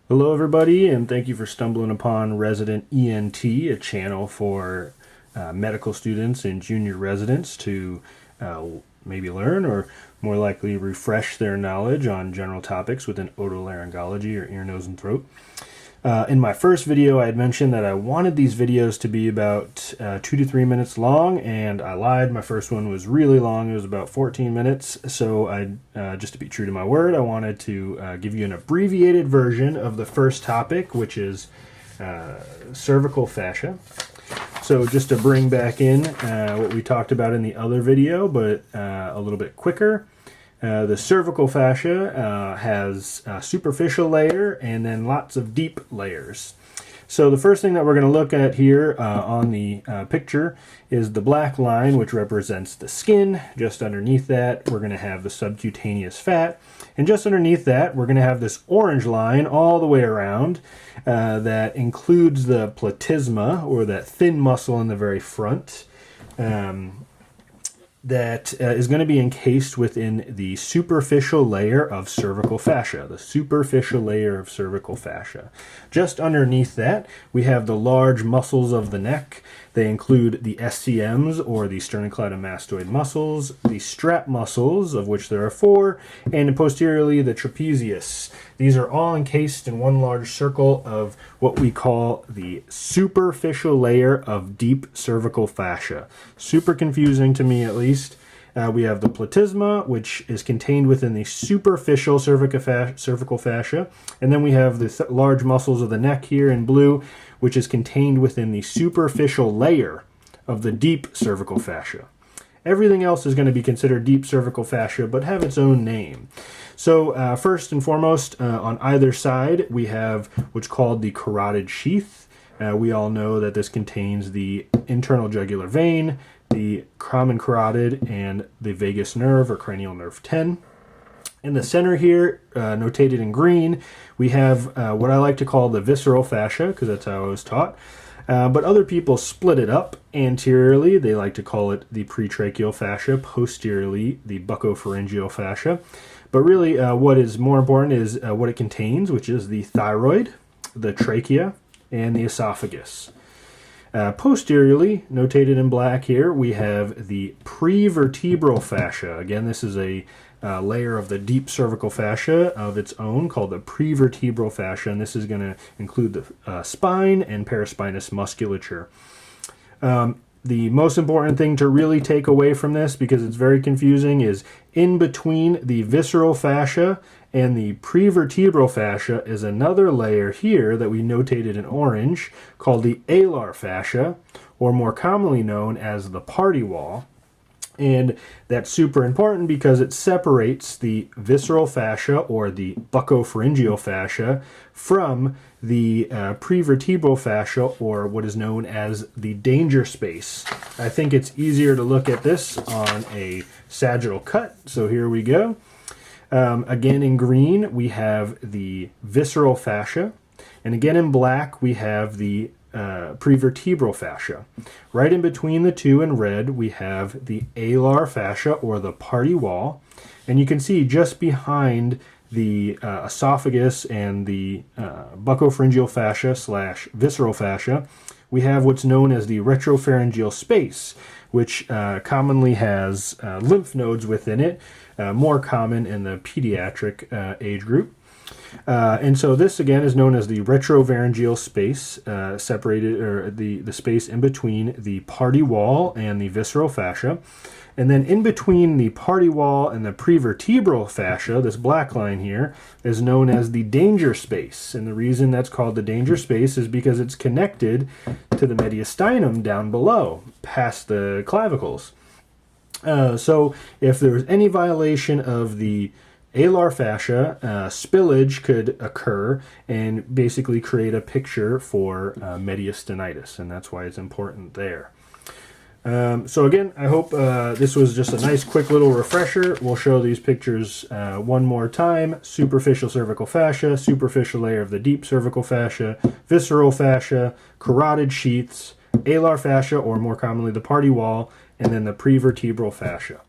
Hello everybody, and thank you for stumbling upon Resident ENT, a channel for medical students and junior residents to maybe learn or more likely refresh their knowledge on general topics within otolaryngology or ear, nose, and throat. In my first video, I had mentioned that I wanted these videos to be about 2 to 3 minutes long, and I lied. My first one was really long. It was about 14 minutes. So just to be true to my word, I wanted to give you an abbreviated version of the first topic, which is cervical fascia. So just to bring back in what we talked about in the other video, but a little bit quicker. The cervical fascia has a superficial layer and then lots of deep layers. So the first thing that we're going to look at here on the picture is the black line, which represents the skin. Just underneath that, we're going to have the subcutaneous fat. And just underneath that, we're going to have this orange line all the way around that includes the platysma, or that thin muscle in the very front. That is going to be encased within the superficial layer of cervical fascia, the superficial layer of cervical fascia. Just underneath that, we have the large muscles of the neck. They include the SCMs, or the sternocleidomastoid muscles, the strap muscles, of which there are 4, and posteriorly the trapezius. These are all encased in one large circle of what we call the superficial layer of deep cervical fascia. Super confusing to me, at least. We have the platysma, which is contained within the superficial cervical fascia. And then we have the large muscles of the neck here in blue, which is contained within the superficial layer of the deep cervical fascia. Everything else is going to be considered deep cervical fascia, but have its own name. So first and foremost, on either side, we have what's called the carotid sheath. We all know that this contains the internal jugular vein, the common carotid, and the vagus nerve, or cranial nerve 10. In the center here, notated in green, we have what I like to call the visceral fascia, because that's how I was taught. But other people split it up. Anteriorly, they like to call it the pretracheal fascia. Posteriorly, the buccopharyngeal fascia. But really, what is more important is what it contains, which is the thyroid, the trachea, and the esophagus. Posteriorly, notated in black here, we have the prevertebral fascia. Again, this is a layer of the deep cervical fascia of its own called the prevertebral fascia, and this is going to include the spine and paraspinous musculature. The most important thing to really take away from this, because it's very confusing, is in between the visceral fascia and the prevertebral fascia is another layer here that we notated in orange called the alar fascia, or more commonly known as the party wall. And that's super important because it separates the visceral fascia, or the buccopharyngeal fascia, from the prevertebral fascia, or what is known as the danger space. I think it's easier to look at this on a sagittal cut, so here we go. Again in green, we have the visceral fascia, and again in black, we have the prevertebral fascia. Right in between the two in red, we have the alar fascia, or the party wall, and you can see just behind the esophagus and the buccopharyngeal fascia / visceral fascia, we have what's known as the retropharyngeal space, which commonly has lymph nodes within it, more common in the pediatric age group. And so this again is known as the retropharyngeal space, separated, or the space in between the party wall and the visceral fascia. And then in between the party wall and the prevertebral fascia, this black line here is known as the danger space. And the reason that's called the danger space is because it's connected to the mediastinum down below, past the clavicles. So if there's any violation of the alar fascia, spillage could occur and basically create a picture for mediastinitis, and that's why it's important there. So again, I hope this was just a nice quick little refresher. We'll show these pictures one more time. Superficial cervical fascia, superficial layer of the deep cervical fascia, visceral fascia, carotid sheaths, alar fascia, or more commonly the party wall, and then the prevertebral fascia.